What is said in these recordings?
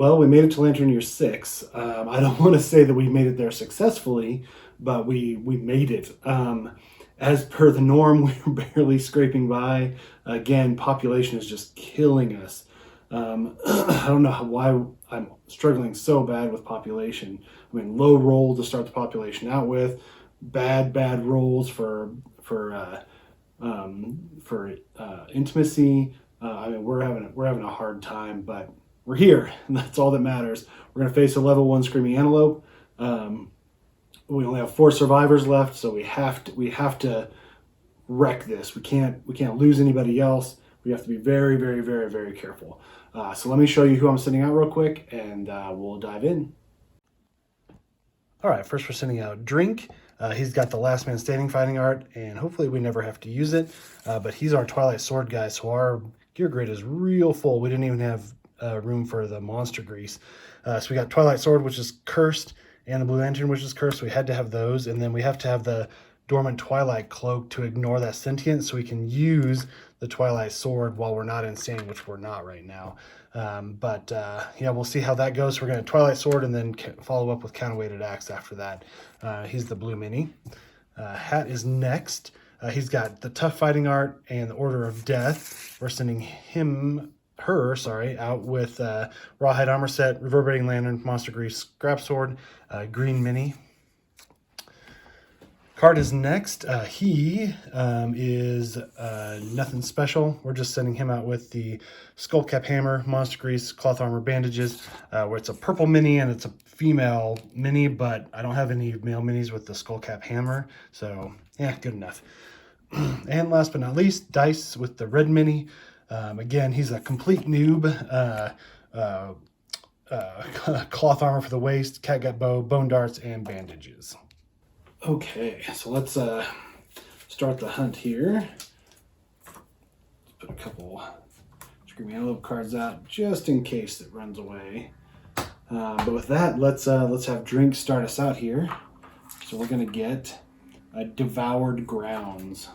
Well, we made it to lantern year 6. I don't want to say that we made it there successfully, but we made it. As per the norm, we're barely scraping by. Again, population is just killing us. I don't know why I'm struggling so bad with population. I mean, low roll to start the population out with, bad rolls for intimacy. I mean, we're having a hard time, but we're here, and that's all that matters. We're gonna face a level 1 screaming antelope. We only have 4 survivors left, so we have to wreck this. We can't lose anybody else. We have to be very, very, very, very careful. So let me show you who I'm sending out real quick, and we'll dive in. All right, first we're sending out Drink. He's got the Last Man Standing fighting art, and hopefully we never have to use it. But he's our Twilight Sword guy, so our gear grid is real full. We didn't even have room for the monster grease. So we got Twilight Sword, which is cursed, and the Blue Lantern, which is cursed. We had to have those, and then we have to have the Dormant Twilight Cloak to ignore that sentience, so we can use the Twilight Sword while we're not insane, which we're not right now. Yeah, we'll see how that goes. We're going to Twilight Sword and then follow up with Counterweighted Axe after that. He's the Blue Mini. Hat is next. He's got the Tough Fighting art and the Order of Death. We're sending her out with Rawhide Armor Set, Reverberating Lantern, Monster Grease, Scrap Sword, Green Mini. Card is next. He is nothing special. We're just sending him out with the Skullcap Hammer, Monster Grease, Cloth Armor Bandages, where it's a purple mini and it's a female mini, but I don't have any male minis with the Skullcap Hammer, so yeah, good enough. And last but not least, Dice with the red mini. Again, he's a complete noob. Cloth armor for the waist, catgut bow, bone darts, and bandages. Okay, so let's start the hunt here. Let's put a couple Screaming Antelope cards out just in case it runs away. But with that, let's have Drink start us out here. So we're gonna get Devoured Grounds.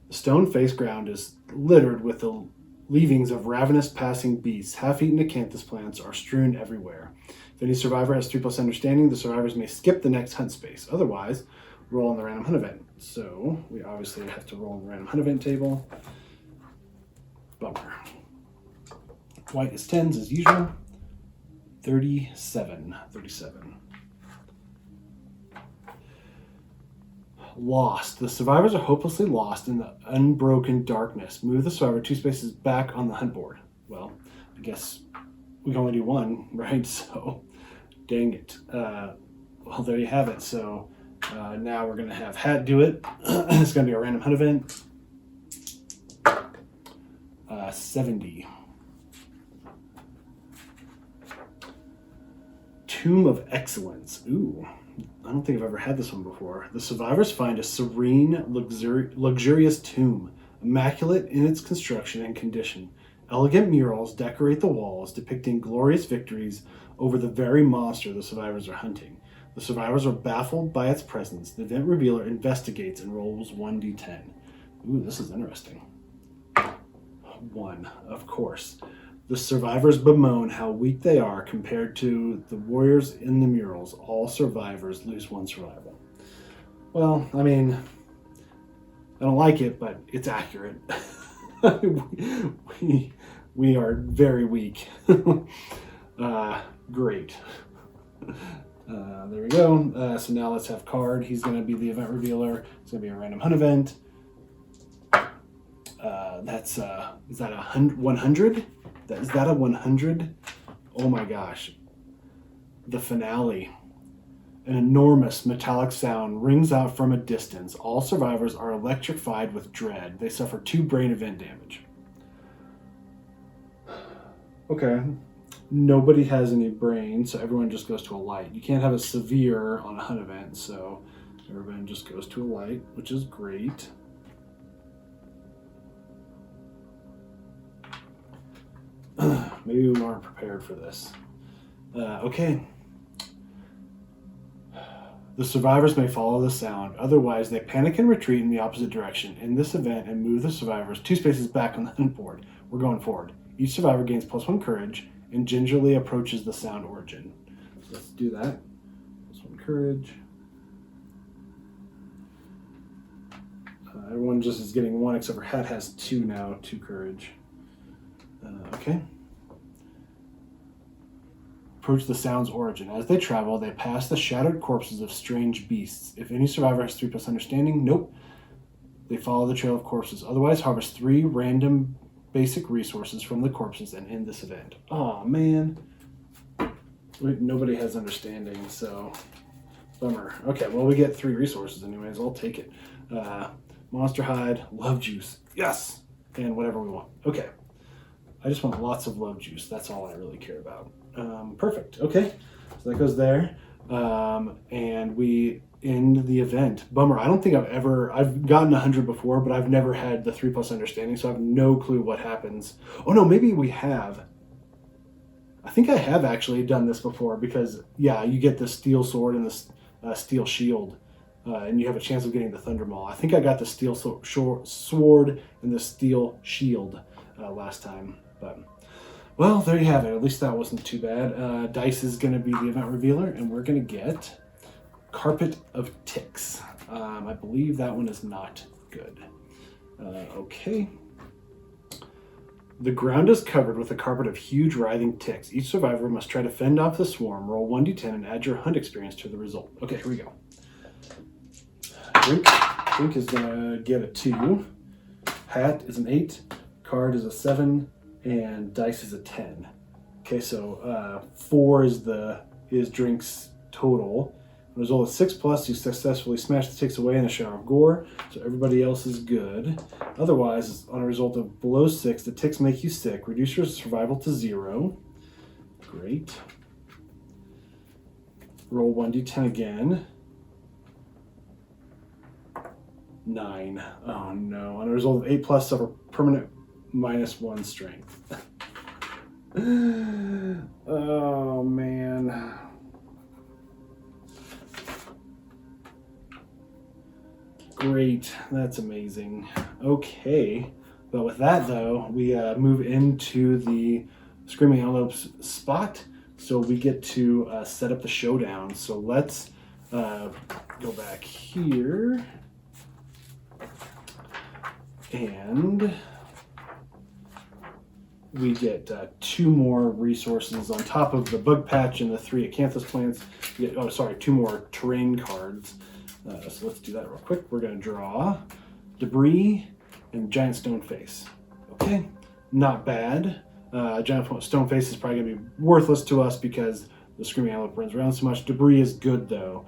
The stone face ground is littered with the leavings of ravenous passing beasts. Half-eaten acanthus plants are strewn everywhere. If any survivor has 3+ understanding, the survivors may skip the next hunt space. Otherwise, roll on the random hunt event. So we obviously have to roll on the random hunt event table. Bummer. White is 10s as usual. 37. Lost. The survivors are hopelessly lost in the unbroken darkness. Move the survivor 2 spaces back on the hunt board. Well, I guess we can only do 1, right? So, dang it. Well, there you have it. So, now we're going to have Hat do it. It's going to be a random hunt event. 70. Tomb of Excellence. Ooh. I don't think I've ever had this one before. The survivors find a serene, luxurious tomb, immaculate in its construction and condition. Elegant murals decorate the walls, depicting glorious victories over the very monster the survivors are hunting. The survivors are baffled by its presence. The event revealer investigates and rolls 1d10. Ooh, this is interesting. 1, of course. The survivors bemoan how weak they are compared to the warriors in the murals. All survivors lose 1 survival. Well, I mean, I don't like it, but it's accurate. we are very weak. Great. There we go. So now let's have Card. He's going to be the event revealer. It's going to be a random hunt event. Is that a 100? Is that a 100? Oh my gosh. The finale. An enormous metallic sound rings out from a distance. All survivors are electrified with dread. They suffer 2 brain event damage. Okay. Nobody has any brain, so everyone just goes to a light. You can't have a severe on a hunt event, so everyone just goes to a light, which is great. Maybe we weren't prepared for this. Okay. The survivors may follow the sound. Otherwise, they panic and retreat in the opposite direction. In this event, and move the survivors 2 spaces back on the hunt board. We're going forward. Each survivor gains +1 courage and gingerly approaches the sound origin. So let's do that. This one, courage. Everyone just is getting 1 except for Hat has 2 now, 2 courage. Okay. Approach the sound's origin. As they travel, they pass the shattered corpses of strange beasts. If any survivor has 3+ understanding, nope. They follow the trail of corpses. Otherwise, harvest 3 random basic resources from the corpses and end this event. Aw, man. Nobody has understanding, so bummer. Okay, well, we get 3 resources anyways. I'll take it. Monster hide, love juice. Yes! And whatever we want. Okay. I just want lots of love juice. That's all I really care about. Perfect. Okay. So that goes there. And we end the event. Bummer. I don't think I've gotten 100 before, but I've never had the 3+ understanding, so I have no clue what happens. Oh no, maybe we have. I think I have actually done this before because, yeah, you get the steel sword and the steel shield. And you have a chance of getting the Thunder Maul. I think I got the steel sword and the steel shield last time. But, well, there you have it. At least that wasn't too bad. Dice is going to be the event revealer, and we're going to get Carpet of Ticks. I believe that one is not good. Okay. The ground is covered with a carpet of huge writhing ticks. Each survivor must try to fend off the swarm. Roll 1d10 and add your hunt experience to the result. Okay, here we go. Drink is going to get a 2. Hat is an 8. Card is a 7. And dice is a 10. Okay, so 4 is Drink's total. The result is 6+. You successfully smash the ticks away in a shower of gore, so everybody else is good. Otherwise, on a result of below 6, the ticks make you sick. Reduce your survival to 0. Great. Roll 1d10 again. 9. Oh no. On a result of 8+, suffer permanent -1 strength. Oh man. Great. That's amazing. Okay. But with that though, we move into the Screaming Antelope's spot. So we get to set up the showdown. So let's go back here. And we get 2 more resources on top of the bug patch and the 3 acanthus plants. We get, 2 more terrain cards. So let's do that real quick. We're going to draw debris and giant stone face. Okay, not bad. Giant stone face is probably going to be worthless to us because the Screaming Antelope runs around so much. Debris is good though.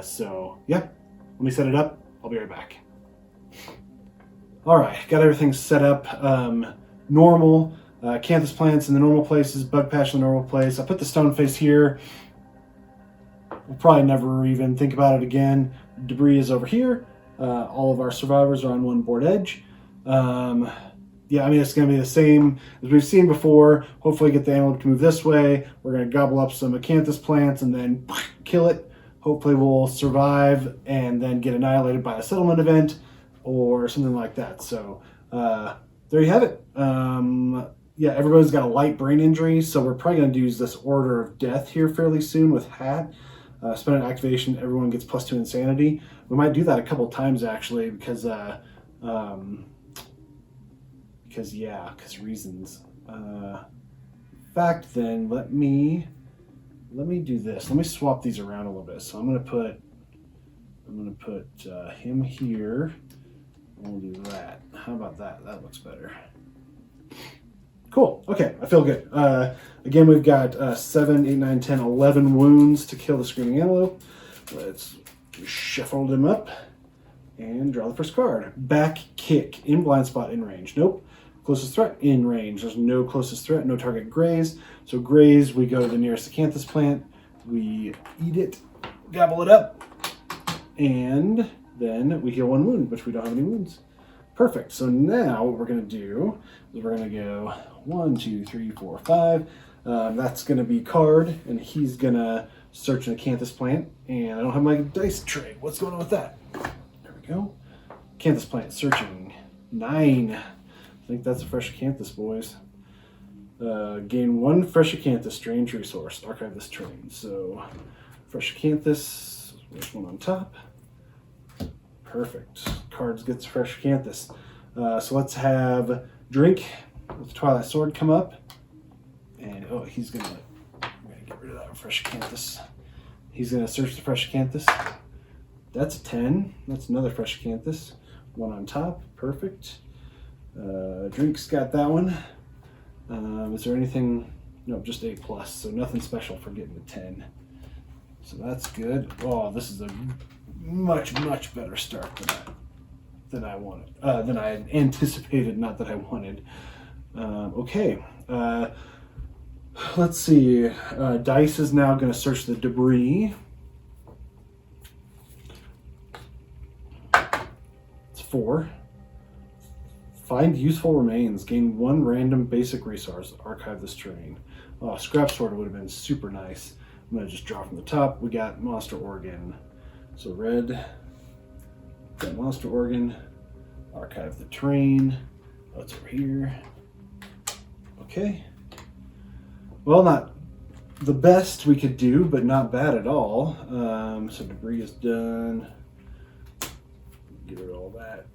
So yeah, let me set it up. I'll be right back. All right, got everything set up. Normal. Acanthus plants in the normal places, bug patch in the normal place. I put the stone face here. We'll probably never even think about it again. Debris is over here. All of our survivors are on one board edge. Yeah, I mean, it's going to be the same as we've seen before. Hopefully get the antelope to move this way. We're going to gobble up some acanthus plants and then kill it. Hopefully we'll survive and then get annihilated by a settlement event or something like that. So there you have it. Yeah, everybody's got a light brain injury, so we're probably going to use this Order of Death here fairly soon with Hat. Spend an activation, everyone gets +2 insanity. We might do that a couple times actually because reasons. In fact, then let me do this. Let me swap these around a little bit. So I'm gonna put him here. We'll do that. How about that? That looks better. Cool. Okay, I feel good. Again, we've got 7, 8, 9, 10, 11 wounds to kill the Screaming Antelope. Let's shuffle them up and draw the first card. Back kick. In blind spot, in range. Nope. Closest threat, in range. There's no closest threat, no target graze. So graze, we go to the nearest acanthus plant. We eat it, gobble it up, and then we heal 1 wound, which we don't have any wounds. Perfect. So now what we're going to do is we're going to go 1, 2, 3, 4, 5. That's going to be card, and he's going to search an acanthus plant. And I don't have my dice tray. What's going on with that? There we go. Acanthus plant searching. 9. I think that's a fresh acanthus, boys. Gain 1 fresh acanthus strange resource. Archive this terrain. So fresh acanthus, there's one on top. Perfect. Cards gets fresh acanthus. So let's have Drink with Twilight Sword come up. And oh, he's gonna get rid of that fresh acanthus. He's gonna search the fresh acanthus. That's a 10. That's another fresh acanthus. One on top. Perfect. Drink's got that one. Is there anything? No, just A+, so nothing special for getting a 10. So that's good. Oh, this is a much better start than I wanted. Than I had anticipated, not that I wanted. Okay. Let's see. Dice is now going to search the debris. It's 4. Find useful remains. Gain 1 random basic resource. Archive this terrain. Oh, scrap sword would have been super nice. I'm going to just draw from the top. We got monster organ. So red. Got monster organ. Archive the terrain. Oh, it's over here. Okay. Well, not the best we could do, but not bad at all. So debris is done. Get rid of all that.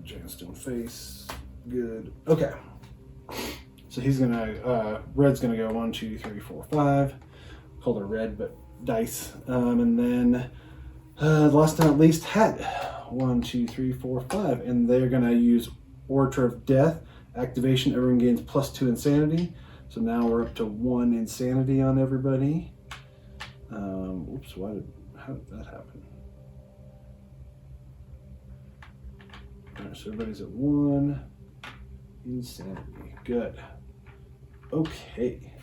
Giant stone face. Good. Okay. So he's gonna, red's gonna go 1, 2, 3, 4, 5. Called her red, but dice. And then, last but not least, hat. 1, 2, 3, 4, 5. And they're gonna use Orator of Death. Activation, everyone gains +2 insanity. So now we're up to 1 insanity on everybody. Oops, how did that happen? All right, so everybody's at 1 insanity. Good. Okay.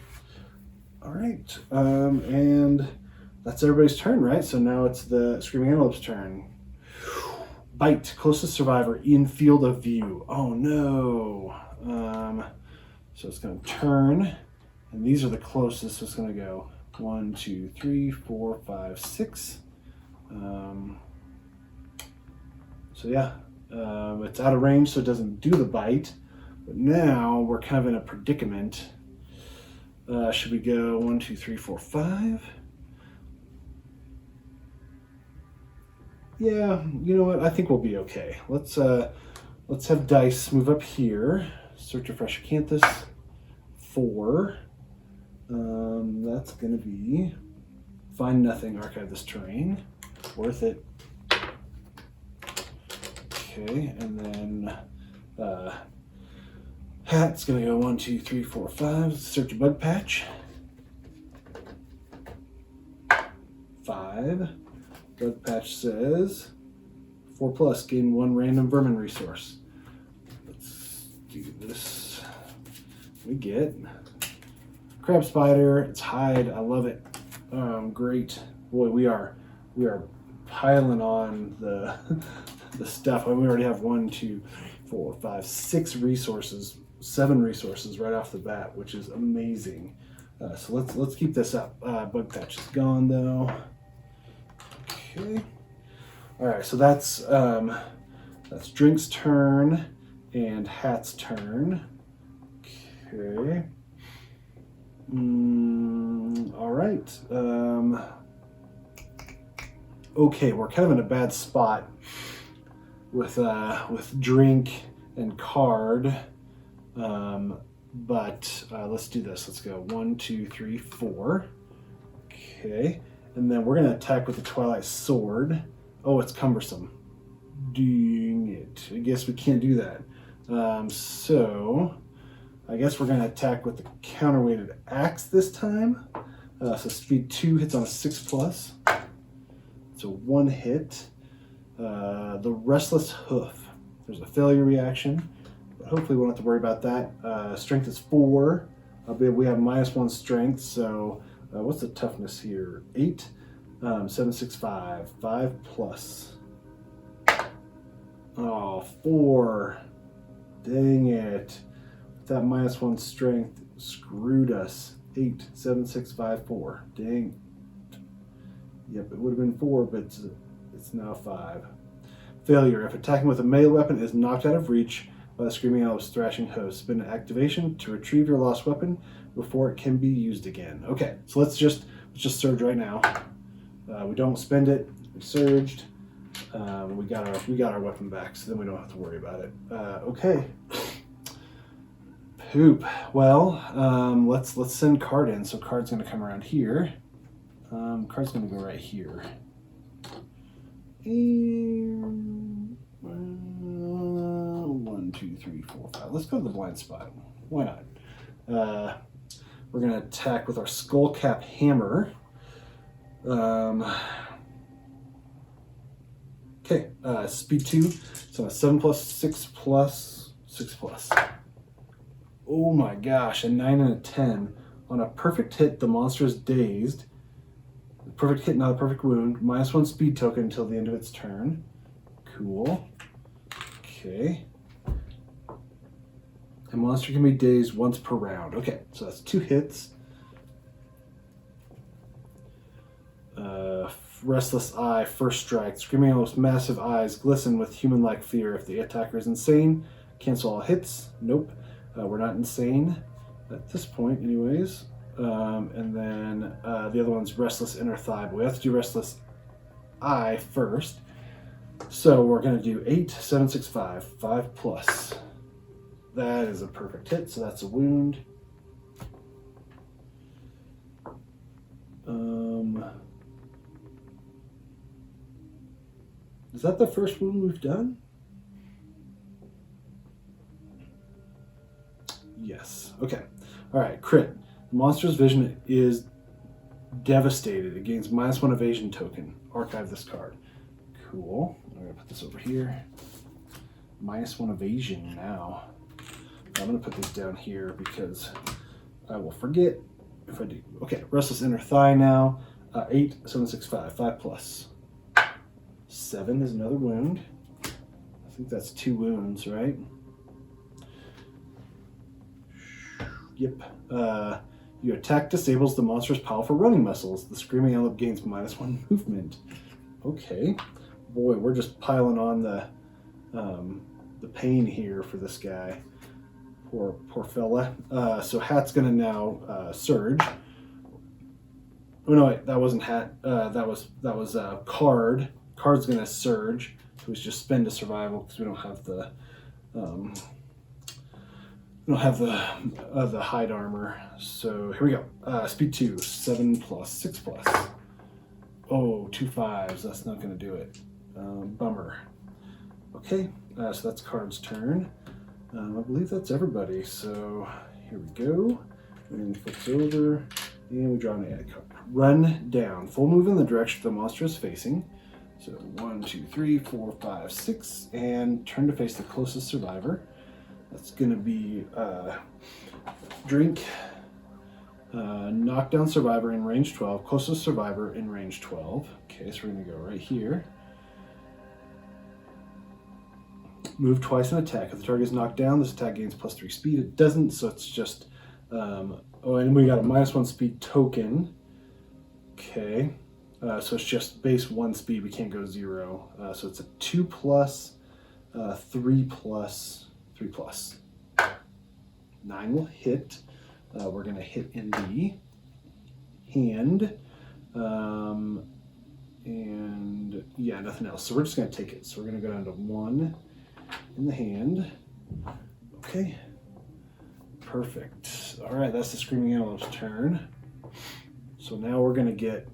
All right, and that's everybody's turn, right? So now it's the Screaming Antelope's turn. Bite, closest survivor in field of view. Oh no. So it's going to turn, and these are the closest. So it's going to go 1, 2, 3, 4, 5, 6. So yeah, it's out of range, so it doesn't do the bite. But now we're kind of in a predicament. Should we go 1, 2, 3, 4, 5? Yeah, you know what? I think we'll be okay. Let's have dice move up here. Search a fresh acanthus. 4. That's gonna be find nothing. Archive this terrain. Worth it. Okay, and then hat's gonna go 1, 2, 3, 4, 5. Search a bug patch. 5. Bug patch says 4+, gain 1 random vermin resource. Let's do this. We get crab spider. It's hide. I love it. Great. Boy, we are piling on the the stuff. We already have 1, 2, 4, 5, 6 resources, 7 resources right off the bat, which is amazing. So let's keep this up. Bug patch is gone though. Okay. All right. So that's Drink's turn and Hat's turn. Okay. All right. Okay, we're kind of in a bad spot with Drink and Card. But let's do this. Let's go 1, 2, 3, 4. Okay. And then we're going to attack with the Twilight Sword. Oh, it's cumbersome. Dang it. I guess we can't do that. So I guess we're going to attack with the counterweighted axe this time. So speed 2 hits on a 6+. So 1 hit. The Restless Hoof. There's a failure reaction. But hopefully we won't have to worry about that. Strength is 4. We have -1 strength, so what's the toughness here? 8. 7, 6, 5. 5+. Oh, 4. Dang it. That -1 strength screwed us. 8, 7, 6, 5, 4. Dang. Yep, it would have been 4, but it's now 5. Failure. If attacking with a melee weapon is knocked out of reach, by the Screaming Antelope's thrashing host. Spend an activation to retrieve your lost weapon before it can be used again. Okay, so let's just surge right now. We don't spend it. We surged. We got our weapon back, so then we don't have to worry about it. Okay. Poop. Well, let's send card in. So card's gonna come around here. Card's gonna go right here. And 1, 2, 3, 4, 5. Let's go to the blind spot. Why not? We're gonna attack with our skullcap hammer. Okay, speed 2. So a 7+, 6+, 6+. Oh my gosh, a 9 and a 10. On a perfect hit, the monster is dazed. Perfect hit, not a perfect wound. -1 speed token until the end of its turn. Cool. Okay. A monster can be dazed once per round. Okay, so that's 2 hits. Restless Eye, first strike. Screaming Antelope's massive eyes glisten with human-like fear. If the attacker is insane, cancel all hits. Nope, we're not insane at this point anyways. And then the other one's Restless Inner Thigh, but we have to do Restless Eye first. So we're going to do 8, 7, 6, 5, 5+. That is a perfect hit, so that's a wound. Is that the first wound we've done? Yes. Okay. All right. Crit. The monster's vision is devastated. It gains -1 evasion token. Archive this card. Cool. I'm going to put this over here. -1 evasion now. I'm going to put this down here because I will forget if I do. Okay. Restless Inner Thigh now. 8, 7, 6, 5. 5+. 7 is another wound. I think that's 2 wounds, right? Yep. Your attack disables the monster's powerful running muscles. The Screaming Antelope gains -1 movement. Okay. Boy, we're just piling on the pain here for this guy. Poor fella. So Hat's gonna now surge. Oh no, wait, that wasn't Hat. That was Card. Card's gonna surge. So we just spend a survival because we don't have the the hide armor. So here we go. Speed 2, 7+, 6+. Oh, 2 5s. That's not gonna do it. Bummer. Okay, so that's Card's turn. I believe that's everybody. So here we go. And flips over, and we draw an ad card. Run down. Full move in the direction the monster is facing. So 1, 2, 3, 4, 5, 6, and turn to face the closest survivor. That's going to be drink, knockdown survivor in range 12, closest survivor in range 12. Okay, so we're going to go right here. Move twice and attack. If the target is knocked down, this attack gains +3 speed. It doesn't, so it's just... oh, and we got a -1 speed token. Okay. So it's just base 1 speed. We can't go 0. So it's a 2+, 3+, 3+. 9 will hit. We're going to hit in the hand. And yeah, nothing else. So we're just going to take it. So we're going to go down to 1 in the hand. Okay. Perfect. All right, that's the Screaming Antelope's turn. So now we're going to get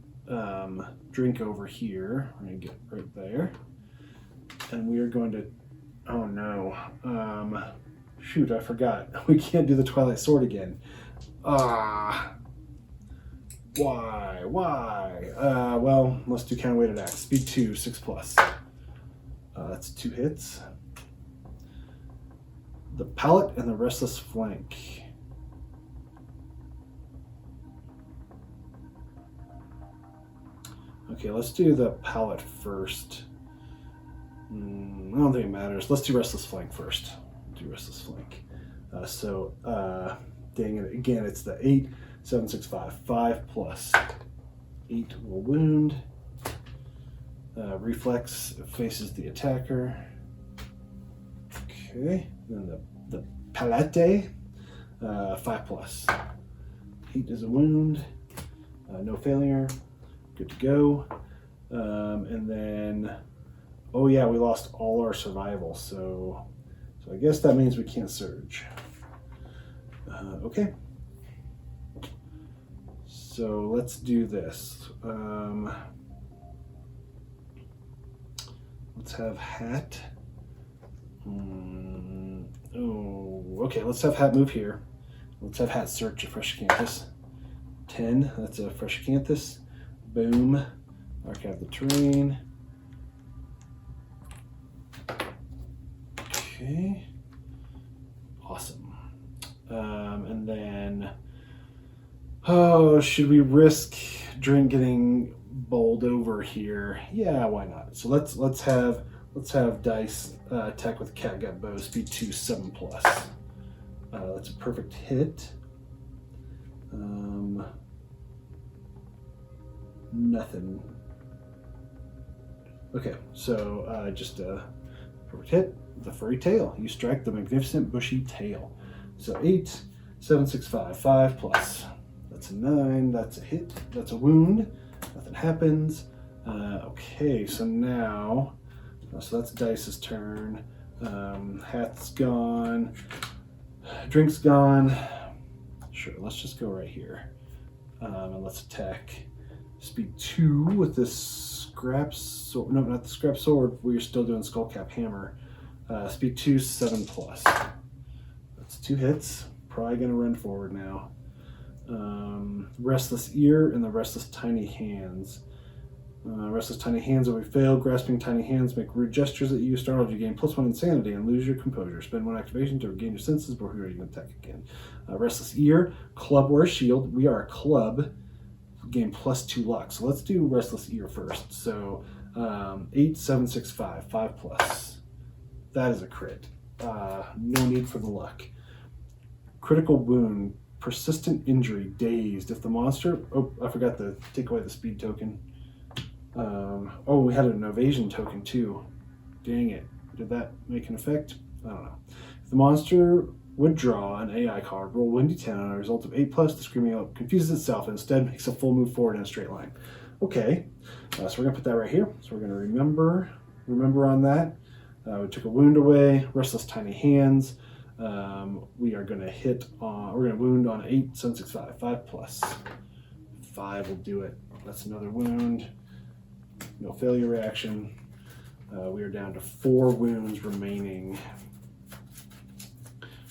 drink over here. We're going to get right there. And we are going to, oh no. Shoot, I forgot. We can't do the Twilight Sword again. Why? Well, let's do counter-weighted axe. Speed 2, 6+. That's 2 hits. The Pallet and the Restless Flank. Okay, let's do the Pallet first. I don't think it matters. Let's do Restless Flank first. Do Restless Flank. Dang it, again, it's the 8, 7, 6, 5. 5+. 8 will wound. Reflex faces the attacker. Okay. Then the palette, 5+. 8 is a wound, no failure, good to go. And then, oh yeah, we lost all our survival, so I guess that means we can't surge. Okay. So let's do this. Let's have Hat. Oh, okay, let's have Hat move here. Let's have Hat search a fresh acanthus. 10, that's a fresh acanthus. Boom. Archive the terrain. Okay. Awesome. And then, oh, should we risk Drink getting bowled over here? Yeah, why not? So let's have Dice attack with Catgut Bow, speed 2, 7+. That's a perfect hit. Nothing. Okay, so just a perfect hit. The furry tail. You strike the magnificent bushy tail. So 8, 7, 6, 5, 5+. That's a 9. That's a hit. That's a wound. Nothing happens. Okay, so now, so that's Dice's turn. Hat's gone. Drink's gone. Sure, let's just go right here. And let's attack speed 2 with this scrap sword. No, not the scrap sword. We're still doing skullcap hammer. Speed 2, 7+. That's 2 hits. Probably gonna run forward now. Restless Ear and the Restless Tiny Hands. Restless Tiny Hands, if we fail, grasping tiny hands make rude gestures at you. Startled, you gain +1 insanity and lose your composure. Spend 1 activation to regain your senses before you can attack again. Restless Ear, club or a shield. We are a club. Gain +2 luck. So let's do Restless Ear first. So 8, 7, 6, 5, 5+. That is a crit. No need for the luck. Critical wound, persistent injury, dazed. If the monster, oh, I forgot to take away the speed token. Oh, we had an evasion token too. Dang it. Did that make an effect? I don't know. If the monster would draw an AI card, roll 1d10 on a result of 8+, the Screaming Antelope confuses itself and instead makes a full move forward in a straight line. Okay, so we're going to put that right here. So we're going to remember on that. We took a wound away, Restless Tiny Hands. We are going to hit on, we're going to wound on 8, 7, 6, 5, 5+. 5 will do it. That's another wound. No failure reaction. We are down to 4 wounds remaining.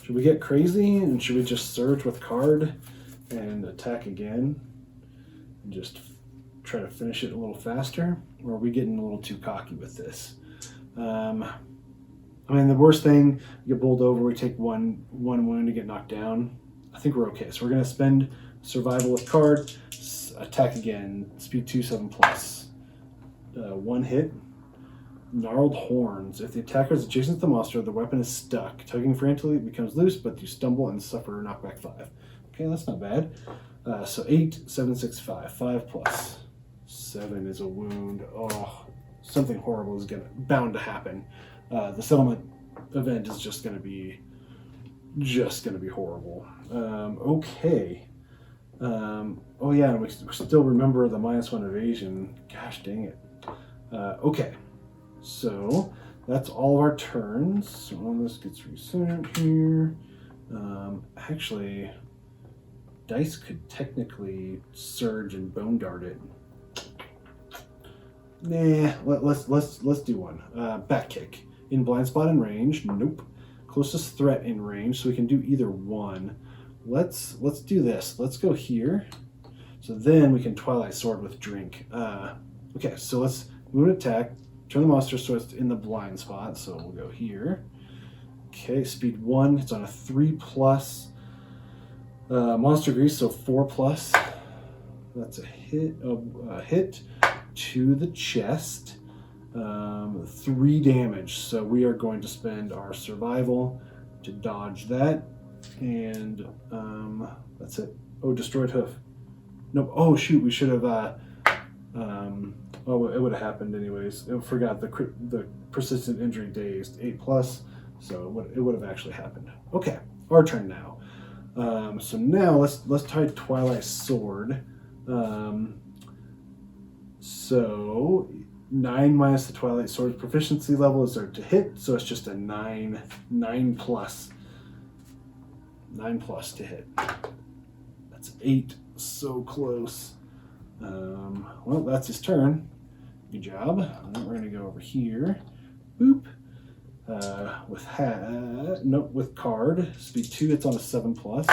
Should we get crazy and should we just surge with card and attack again and just try to finish it a little faster? Or are we getting a little too cocky with this? I mean, the worst thing, you get bowled over, we take one wound to get knocked down. I think we're okay. So we're going to spend survival with card, attack again, speed 2, 7+. 1 hit. Gnarled Horns. If the attacker is adjacent to the monster, the weapon is stuck. Tugging frantically, it becomes loose, but you stumble and suffer knockback 5. Okay, that's not bad. So 8, 7, 6, 5. 5+. 7 is a wound. Oh, something horrible is bound to happen. The settlement event is just gonna be horrible. Okay. Oh yeah, we still remember the -1 evasion. Gosh dang it. Okay, so that's all of our turns. So when this gets reset here, actually, Dice could technically surge and bone dart it. Nah, let's do one. Back kick in blind spot in range. Nope. Closest threat in range, so we can do either one. Let's do this. Let's go here. So then we can Twilight Sword with Drink. Okay, so let's move an attack. Turn the monster so it's in the blind spot. So we'll go here. Okay, speed 1. It's on a 3+. Monster Grease, so 4+. That's a hit. Hit to the chest. 3 damage. So we are going to spend our survival to dodge that. And that's it. Oh, destroyed hoof. No. Oh shoot, we should have. Oh, it would have happened anyways. I forgot the persistent injury dazed. 8+. So it would have actually happened. Okay, our turn now. So now let's try Twilight Sword. So 9 minus the Twilight Sword's proficiency level is there to hit, so it's just a 9 plus. 9 plus to hit. That's 8. So close. Well, that's his turn. Good job. We're gonna go over here. Boop. With card. Speed 2 hits on a 7 plus.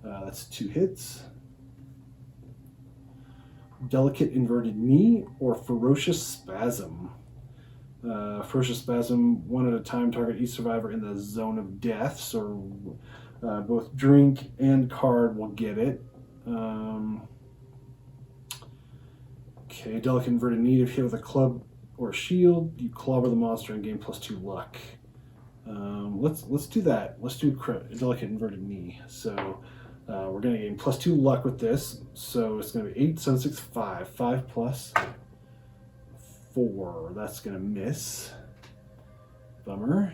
That's 2 hits. Delicate Inverted Knee or Ferocious Spasm. Ferocious Spasm, 1 at a time, target each survivor in the zone of death. So both drink and card will get it. Okay, Delicate Inverted Knee. If you hit with a club or a shield, you clobber the monster and gain +2 luck. Let's do that. Let's do Delicate Inverted Knee. So we're going to gain +2 luck with this. So it's going to be 8, 7, 6, 5. 5 plus 4. That's going to miss. Bummer.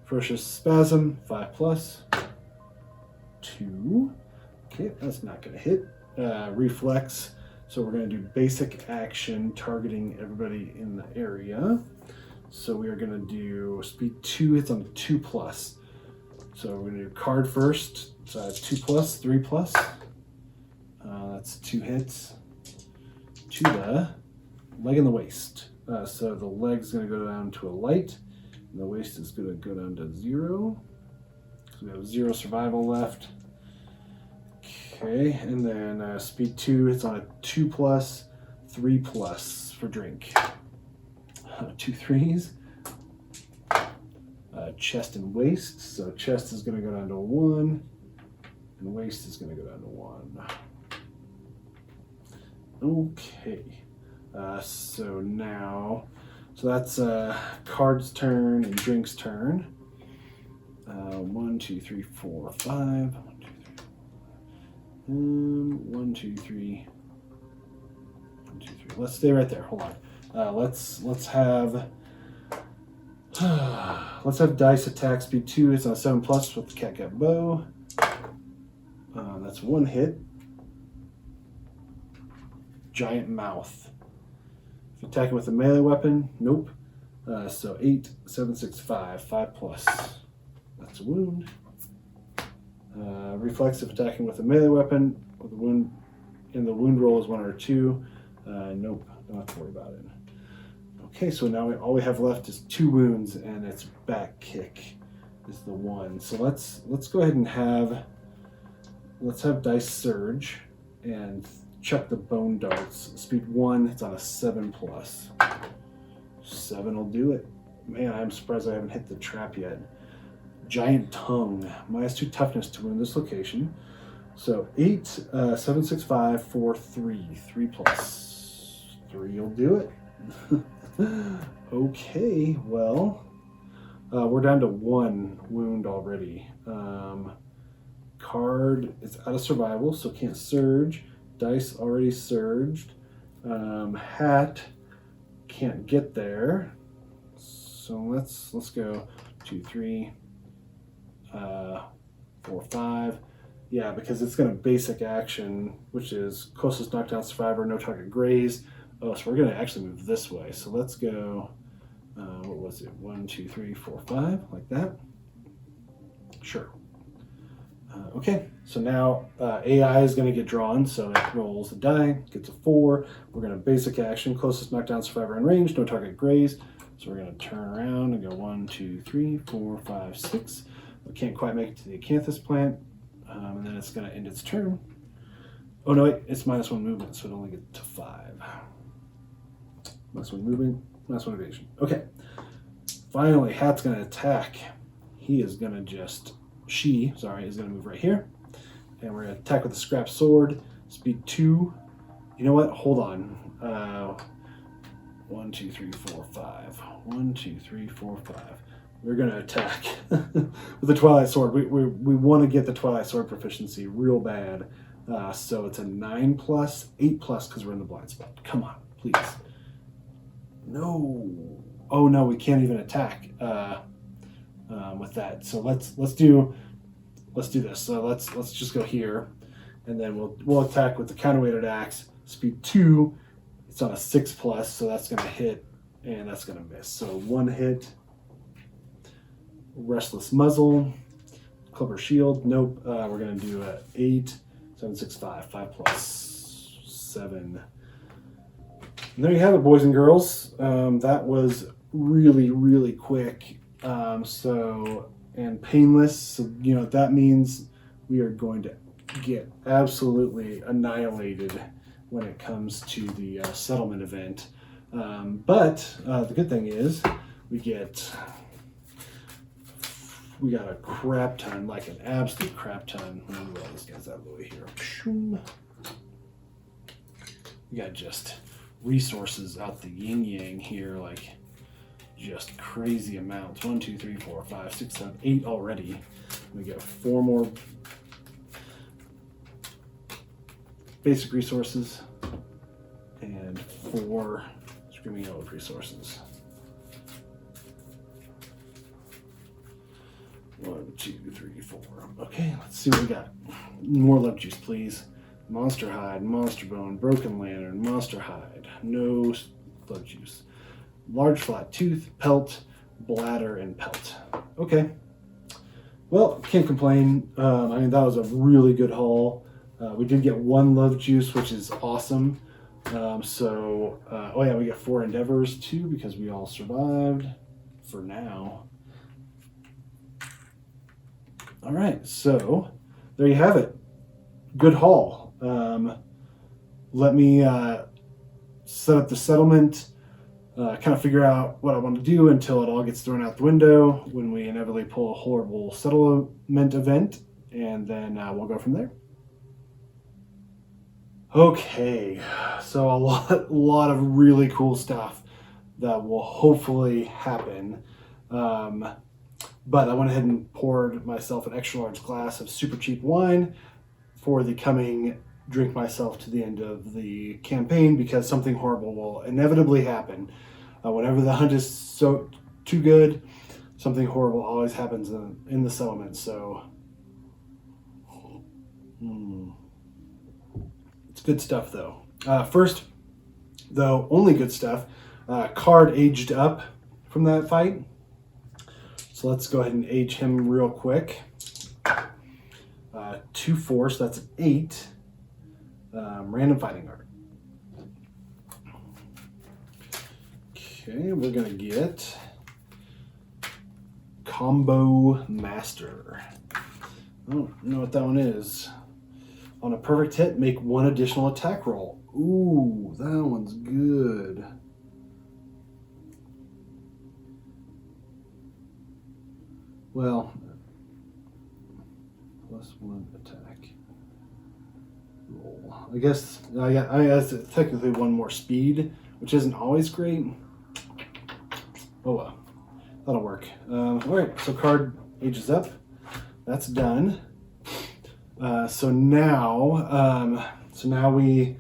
Ferocious Spasm. 5 plus 2. Okay, that's not going to hit. Reflex. So we're going to do basic action targeting everybody in the area. So we are going to do speed 2 hits on the 2 plus. So we're going to do card first. So that's 2 plus, 3 plus. That's 2 hits. To the leg and the waist. So the leg's going to go down to a light, and the waist is going to go down to 0. So we have 0 survival left. Okay, and then speed 2 hits on a 2 plus, 3 plus for drink. 2 threes. Chest and waist. So chest is going to go down to 1, and waist is going to go down to 1. Okay. So that's card's turn and drink's turn. 1, 2, 3, 4, 5. 1, 2, 3. 1, 2, 3. Let's stay right there. Hold on. Let's have dice attack speed 2. It's on a 7 plus with the cat bow. That's 1 hit. Giant mouth. If you're attacking with a melee weapon, nope. So 8, 7, 6, 5. 5 plus. That's a wound. Reflexive attacking with a melee weapon with a wound, and the wound roll is 1 or 2. Nope, don't have to worry about it. Okay, so now all we have left is 2 wounds, and its back kick is the 1. So let's go ahead and have dice surge and chuck the bone darts. Speed 1, it's on a 7 plus. 7 will do it. Man, I'm surprised I haven't hit the trap yet. Giant tongue, -2 toughness to wound this location. So 8, 7, 6, 5, 4, 3. 3 plus 3 will do it. Okay, well, we're down to 1 wound already. Card is out of survival, so can't surge. Dice already surged. Hat can't get there. So let's go 2, 3, 4, 5. Yeah, because it's going to basic action, which is closest knockdown survivor, no target graze. Oh, so we're going to actually move this way. So let's go, what was it? 1, 2, 3, 4, 5, like that. Sure. Okay, so now AI is going to get drawn, so it rolls a die, gets a 4. We're going to basic action, closest knockdown survivor in range, no target graze. So we're going to turn around and go 1, 2, 3, 4, 5, 6. We can't quite make it to the acanthus plant, and then it's going to end its turn. Oh no, wait, it's -1 movement, so it only gets to 5. -1 movement, -1 evasion. Okay, finally, Hat's going to attack. He is going to is going to move right here, and we're going to attack with a scrap sword, speed 2. You know what? Hold on. 1, 2, 3, 4, 5. 1, 2, 3, 4, 5. We're going to attack with the Twilight Sword. We want to get the Twilight Sword proficiency real bad. So it's a 9 plus, 8 plus because we're in the blind spot. Come on, please. No. Oh no, we can't even attack with that. So let's do this. So let's just go here, and then we'll attack with the counterweighted axe. Speed 2. It's on a 6+, so that's gonna hit, and that's gonna miss. So 1 hit. Restless muzzle. Clubber shield. Nope. We're gonna do a 8, 7, 6, 5. 5 + 7. And there you have it, boys and girls. That was really, really quick. And painless. So, you know, that means we are going to get absolutely annihilated when it comes to the settlement event. But the good thing is we got a crap ton, like an absolute crap ton. Let me roll this guy's out of the way here. We got just resources out the yin yang here, like just crazy amounts. 1, 2, 3, 4, 5, 6, 7, 8 already. We got 4 more basic resources and 4 Screaming Antelope resources. 1, 2, 3, 4. Okay, let's see what we got. More love juice, please. Monster hide, monster bone, broken lantern, monster hide. No love juice. Large flat tooth, pelt, bladder, and pelt. Okay. Well, can't complain. I mean, that was a really good haul. We did get 1 love juice, which is awesome. Oh yeah, we got 4 endeavors too because we all survived for now. All right, so there you have it. Good haul. Let me set up the settlement, kind of figure out what I want to do until it all gets thrown out the window when we inevitably pull a horrible settlement event, and then we'll go from there. Okay, so a lot of really cool stuff that will hopefully happen. But I went ahead and poured myself an extra large glass of super cheap wine for the coming drink myself to the end of the campaign, because something horrible will inevitably happen. Whenever the hunt is so too good, something horrible always happens in the settlement. So it's good stuff though. First, though, only good stuff. Card aged up from that fight. So let's go ahead and age him real quick. 2 force, that's an 8. Random fighting art. Okay, we're gonna get Combo Master. I don't know what that one is. On a perfect hit, make 1 additional attack roll. Ooh, that one's good. Well, +1 attack roll. I guess it's technically 1 more speed, which isn't always great. Oh well, that'll work. All right, so card ages up. That's done. So now we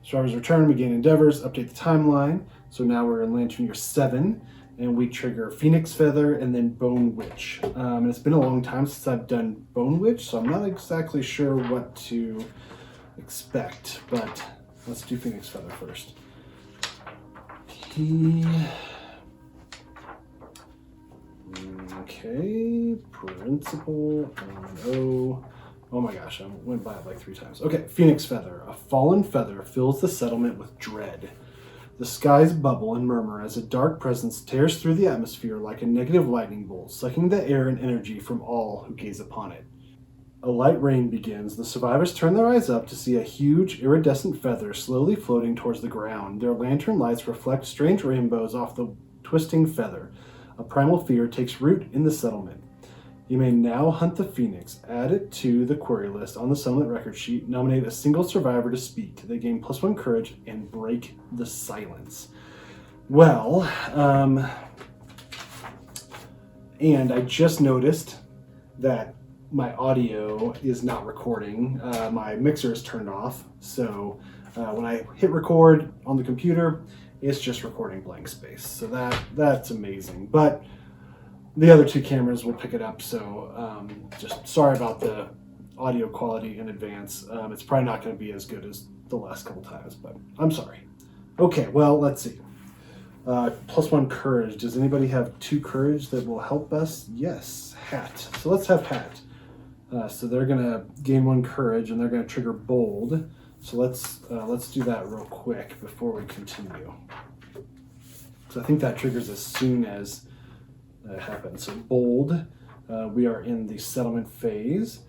Survivor's Return, we gain endeavors, update the timeline. So now we're in Lantern Year 7. And we trigger Phoenix Feather and then Bone Witch. And it's been a long time since I've done Bone Witch, so I'm not exactly sure what to expect, but let's do Phoenix Feather first. Okay, Principal, oh my gosh, I went by it like 3 times. Okay, Phoenix Feather. A fallen feather fills the settlement with dread. The skies bubble and murmur as a dark presence tears through the atmosphere like a negative lightning bolt, sucking the air and energy from all who gaze upon it. A light rain begins. The survivors turn their eyes up to see a huge, iridescent feather slowly floating towards the ground. Their lantern lights reflect strange rainbows off the twisting feather. A primal fear takes root in the settlement. You may now hunt the phoenix, add it to the query list on the settlement record sheet, nominate a single survivor to speak. They gain +1 courage and break the silence. Well, and I just noticed that my audio is not recording. My mixer is turned off. So when I hit record on the computer, it's just recording blank space. So that's amazing. But the other two cameras will pick it up. So just sorry about the audio quality in advance. It's probably not going to be as good as the last couple times, but I'm sorry. Okay, well, let's see. +1 courage. Does anybody have 2 courage that will help us? Yes, hat. So let's have hat. So they're gonna gain 1 courage and they're gonna trigger bold. So let's do that real quick before we continue. So I think that triggers as soon as it happens. So bold, we are in the settlement phase.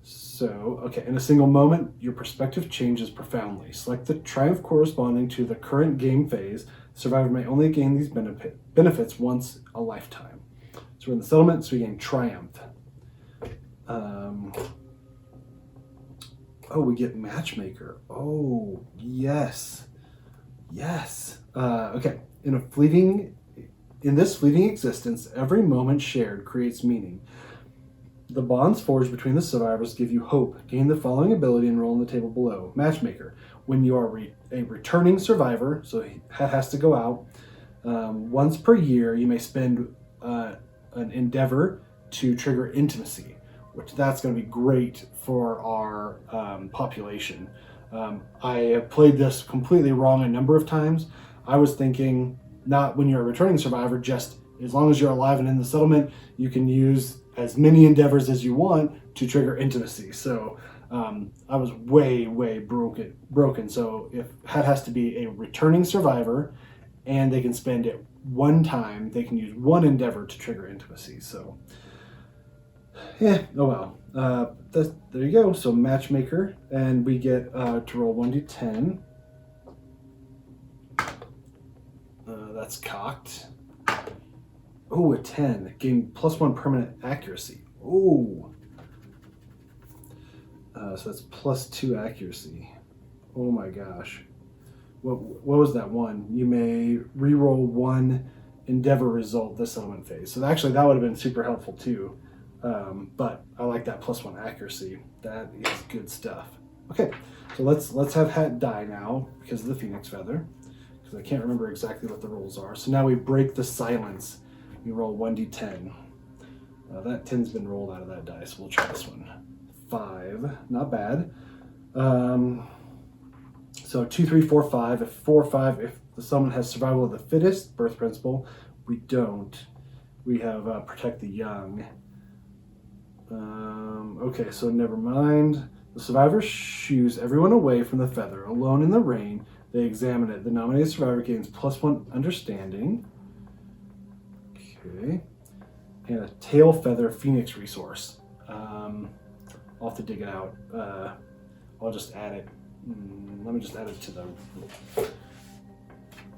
So, okay, in a single moment, your perspective changes profoundly. Select the triumph corresponding to the current game phase. Survivor may only gain these benefits once a lifetime. So we're in the settlement, so we gain triumph. Oh, we get matchmaker. Oh, yes. Yes. Okay, in this fleeting existence, every moment shared creates meaning. The bonds forged between the survivors give you hope. Gain the following ability and roll on the table below. Matchmaker. When you are a returning survivor, so it has to go out, once per year, you may spend an endeavor to trigger intimacy, which that's going to be great for our population. I have played this completely wrong a number of times. I was thinking not when you're a returning survivor, just as long as you're alive and in the settlement, you can use as many endeavors as you want to trigger intimacy. So I was way broken. So if that has to be a returning survivor and they can spend it 1 time, they can use 1 endeavor to trigger intimacy. So yeah, oh well. There you go. So matchmaker, and we get to roll 1d10. That's cocked. Oh, a 10. Gain +1 permanent accuracy. Oh. So that's +2 accuracy. Oh my gosh. What was that one? You may reroll 1 endeavor result this settlement phase. So actually that would have been super helpful too. But I like that +1 accuracy. That is good stuff. Okay, so let's have hat die now because of the phoenix feather. Because I can't remember exactly what the rules are. So now we break the silence. We roll 1d10. That 10's been rolled out of that dice. We'll try this one. 5, not bad. So 2, 3, 4, 5. If 4, 5, if the summon has survival of the fittest, birth principle, we don't. We have protect the young. Okay, so never mind. The survivors shoos everyone away from the feather. Alone in the rain, they examine it. The nominated survivor gains +1 understanding. Okay. And a tail feather phoenix resource. I'll have to dig it out. I'll just add it. Let me just add it to the. Let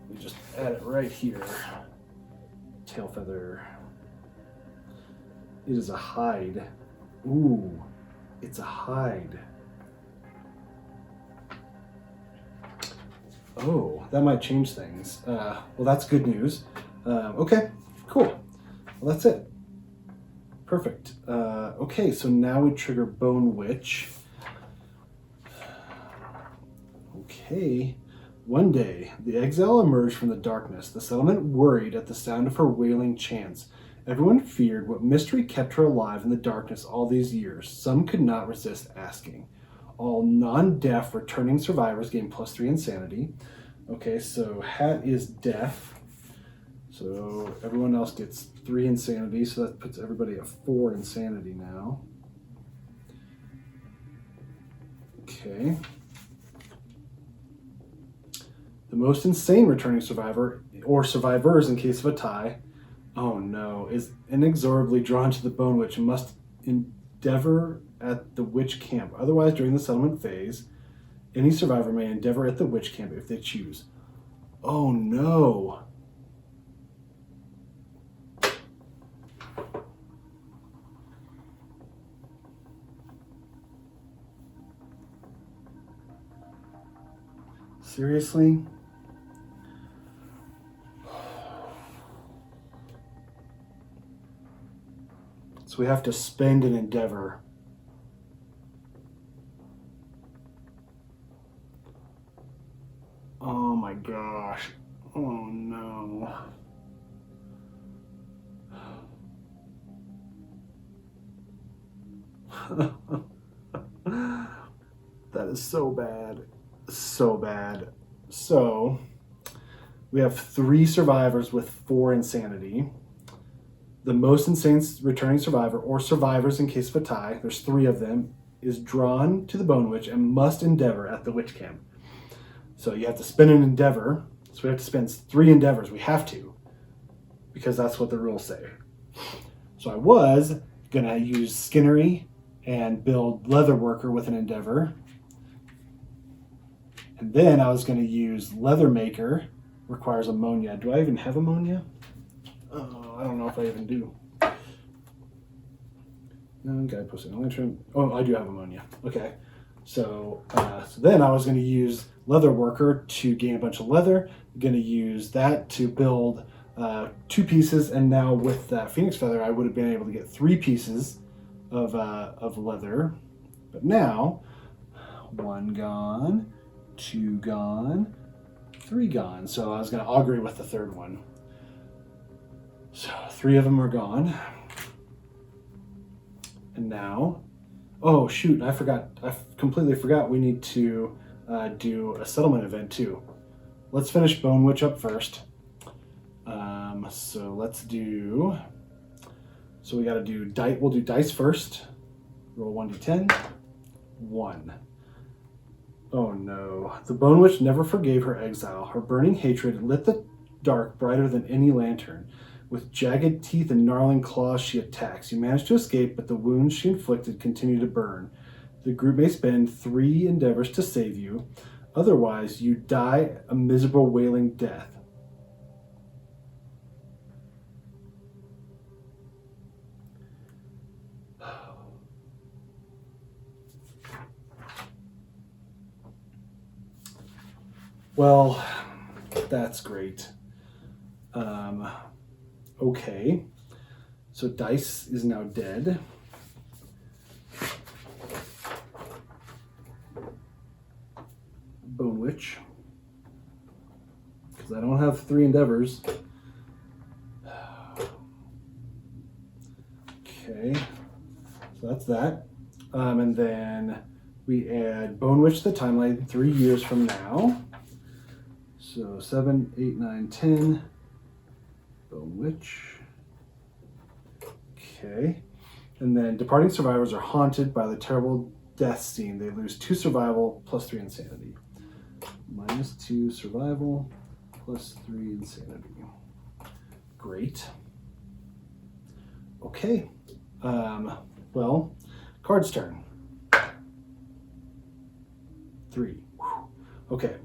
me just add it right here. Tail feather. It is a hide. Ooh, it's a hide. Oh, that might change things. Well, that's good news. Okay, cool. Well, that's it. Perfect. Okay, so now we trigger Bone Witch. Okay. One day, the exile emerged from the darkness, the settlement worried at the sound of her wailing chants. Everyone feared what mystery kept her alive in the darkness all these years. Some could not resist asking. All non-deaf returning survivors gain +3 insanity. Okay, so Hat is deaf. So everyone else gets 3 insanity, so that puts everybody at 4 insanity now. Okay. The most insane returning survivor, or survivors in case of a tie, oh no, is inexorably drawn to the Bone Witch and must endeavor at the witch camp. Otherwise, during the settlement phase, any survivor may endeavor at the witch camp if they choose. Oh no. Seriously? So we have to spend an endeavor. Oh my gosh. Oh no. That is so bad. So bad. So, we have 3 survivors with 4 insanity. The most insane returning survivor, or survivors in case of a tie, there's 3 of them, is drawn to the Bone Witch and must endeavor at the witch camp. So you have to spend an endeavor. So we have to spend 3 endeavors. We have to, because that's what the rules say. So I was going to use Skinnery and build Leather Worker with an endeavor. And then I was going to use Leather Maker, requires ammonia. Do I even have ammonia? I don't know if I even do. No, guy posted an lantern. Oh, I do have ammonia. Okay. So then I was going to use Leather Worker to gain a bunch of leather. I'm going to use that to build 2 pieces, and now with that Phoenix Feather, I would have been able to get 3 pieces of leather. But now, 1 gone, 2 gone, 3 gone. So I was going to augury with the 3rd one. So 3 of them are gone. And now, oh shoot, I completely forgot we need to do a settlement event too. Let's finish Bone Witch up first. So let's do, so we got to do dice. We'll do dice first. Roll 1d10. 1. Oh no. The Bone Witch never forgave her exile. Her burning hatred lit the dark brighter than any lantern. With jagged teeth and gnarling claws, she attacks. You manage to escape, but the wounds she inflicted continue to burn. The group may spend 3 endeavors to save you. Otherwise, you die a miserable wailing death. Well, that's great. Okay. So Dice is now dead. Bone Witch. Because I don't have 3 endeavors. Okay. So that's that. And then we add Bone Witch to the timeline 3 years from now. So 7, 8, 9, 10. Bone Witch. Okay. And then departing survivors are haunted by the terrible death scene. They lose 2 survival plus 3 insanity. -2 survival plus 3 insanity. Great. Okay. Well, card's turn. 3. Okay.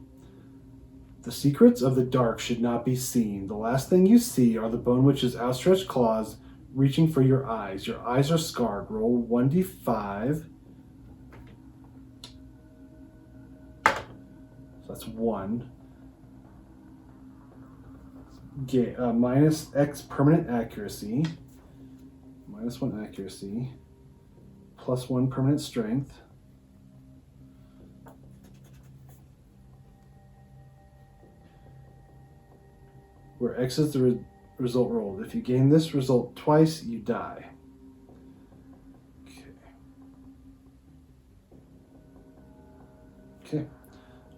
The secrets of the dark should not be seen. The last thing you see are the Bone Witch's outstretched claws reaching for your eyes. Your eyes are scarred. Roll 1d5. So that's 1. Minus X permanent accuracy. -1 accuracy. +1 permanent strength. Where X is the result rolled. If you gain this result twice, you die. Okay.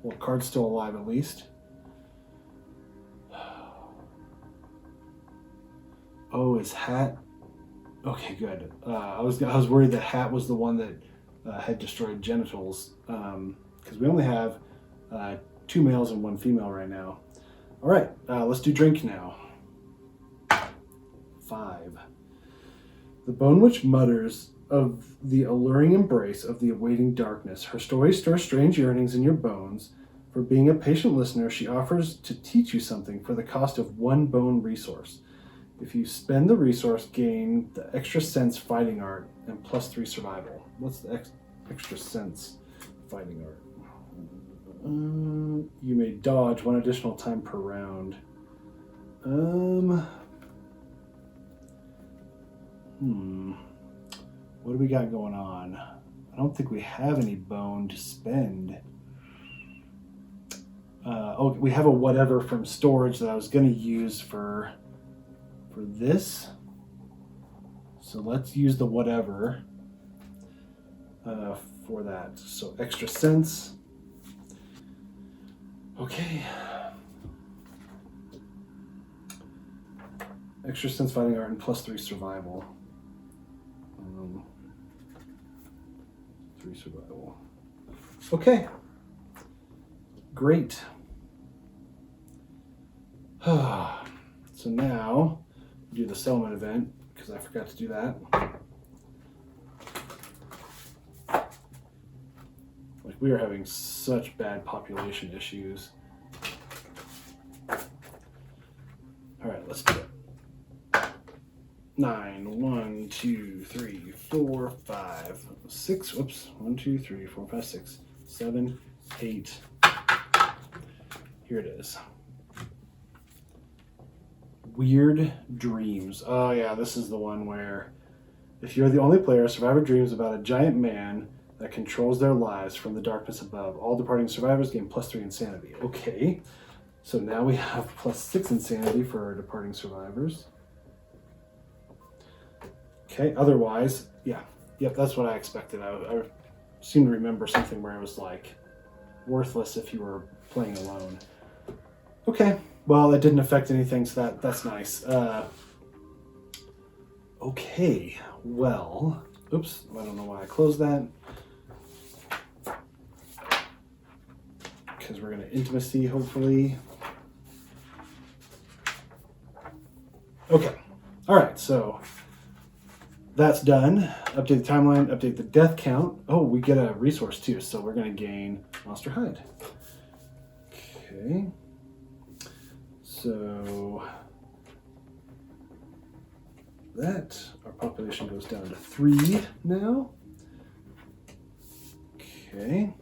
Well, card's still alive at least. Oh, is Hat? Okay, good. I was worried that Hat was the one that had destroyed genitals, because we only have 2 males and 1 female right now. All right, let's do drink now. 5. The Bone Witch mutters of the alluring embrace of the awaiting darkness. Her story stirs strange yearnings in your bones. For being a patient listener, she offers to teach you something for the cost of 1 bone resource. If you spend the resource, gain the extra sense fighting art and +3 survival. What's the extra sense fighting art? You may dodge 1 additional time per round. What do we got going on? I don't think we have any bone to spend. Oh, we have a whatever from storage that I was going to use for this. So let's use the whatever for that. So extra sense. Okay. Extra sense, fighting art, and +3 survival. 3 survival. Okay. Great. So now we do the settlement event because I forgot to do that. Like, we are having such bad population issues. All right, let's do it. 9, 1, 2, 3, 4, 5, 6. Whoops. 1, 2, 3, 4, 5, 6, 7, 8. Here it is. Weird dreams. Oh yeah, this is the one where if you're the only player, survivor dreams about a giant man that controls their lives from the darkness above. All departing survivors gain +3 insanity. Okay, so now we have +6 insanity for our departing survivors. Okay, otherwise, yeah, yep, that's what I expected. I seem to remember something where it was like worthless if you were playing alone. Okay, well, that didn't affect anything, so that's nice. Okay, well, oops, I don't know why I closed that. Because we're going to intimacy, hopefully. Okay, all right, so that's done. Update the timeline, update the death count. Oh, we get a resource too, so we're going to gain monster hide. Okay. So that, our population goes down to 3 now. Okay.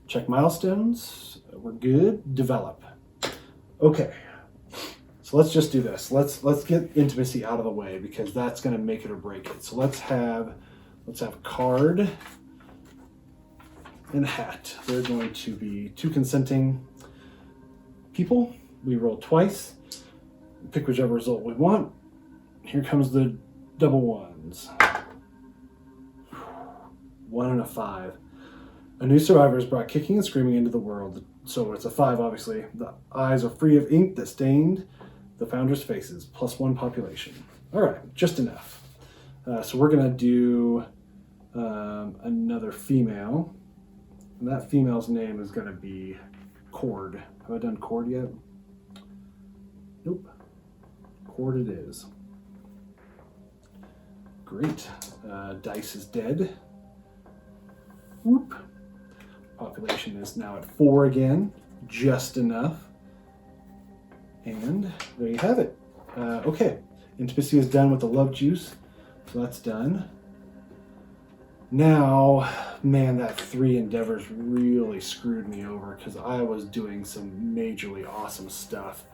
Check milestones. We're good. Develop. Okay. So let's just do this. Let's get intimacy out of the way because that's going to make it or break it. So let's have card and hat. They're going to be 2 consenting people. We roll twice, pick whichever result we want. Here comes the double ones. 1 and a 5. A new survivor is brought kicking and screaming into the world. So it's a 5, obviously. The eyes are free of ink that stained the founders' faces, +1 population. All right, just enough. So we're going to do another female. And that female's name is going to be Cord. Have I done Cord yet? Nope. Cord it is. Great. Dice is dead. Whoop. Population is now at 4 again. Just enough. And there you have it. Okay. Intimacy is done with the love juice. So that's done. Now, man, that 3 endeavors really screwed me over because I was doing some majorly awesome stuff.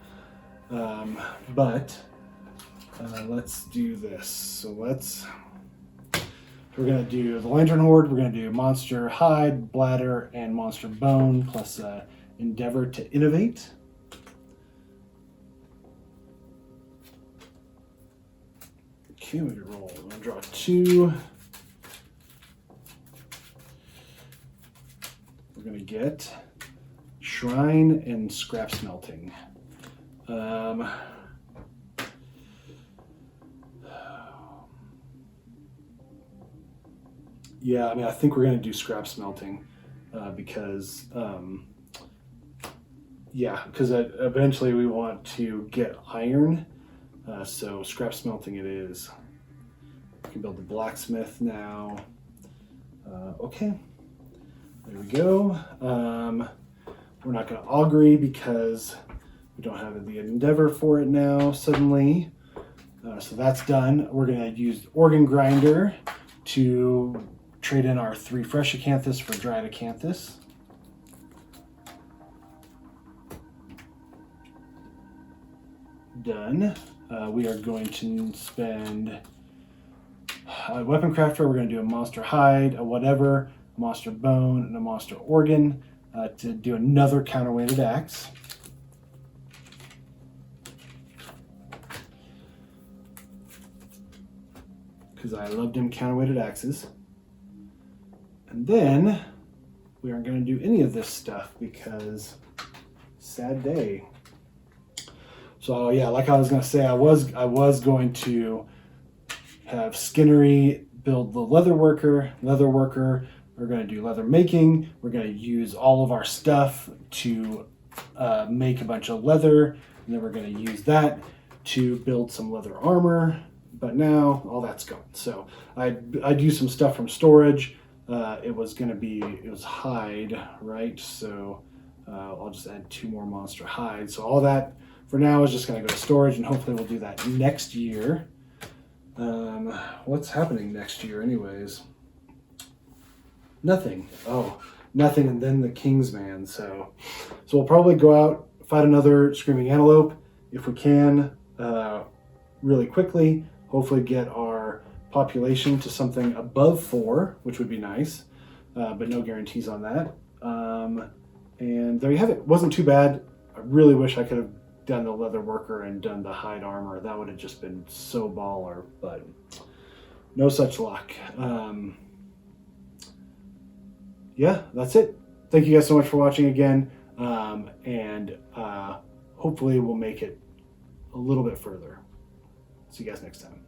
But let's do this. So we're going to do the Lantern Horde, we're going to do Monster Hide, Bladder, and Monster Bone, plus Endeavor to Innovate. Okay, we can roll. I'm going to draw 2. We're going to get Shrine and Scrap Smelting. Yeah, I mean, I think we're going to do Scrap Smelting because eventually we want to get iron. So Scrap Smelting it is. We can build the blacksmith now. Okay, there we go. We're not going to augury because we don't have the endeavor for it now suddenly. So that's done. We're going to use Organ Grinder to trade in our 3 fresh acanthus for dried acanthus. Done. We are going to spend a weapon crafter. We're going to do a monster hide, a whatever, a monster bone, and a monster organ. to do another counterweighted axe. Because I loved him counterweighted axes. And then we aren't going to do any of this stuff because sad day. So yeah, like I was going to say, I was going to have Skinnery build the leather worker. We're going to do leather making. We're going to use all of our stuff to make a bunch of leather, and then we're going to use that to build some leather armor. But now all that's gone. So I'd use some stuff from storage. It was hide, right? So I'll just add 2 more monster hides. So all that for now is just going to go to storage, and hopefully we'll do that next year. What's happening next year anyways? Nothing. Oh, nothing, and then the Kingsman. So we'll probably go out, fight another Screaming Antelope if we can, really quickly. Hopefully get our population to something above 4, which would be nice, but no guarantees on that. And there you have it. Wasn't too bad. I really wish I could have done the leather worker and done the hide armor. That would have just been so baller, but no such luck. Yeah, that's it. Thank you guys so much for watching again, and hopefully we'll make it a little bit further. See you guys next time.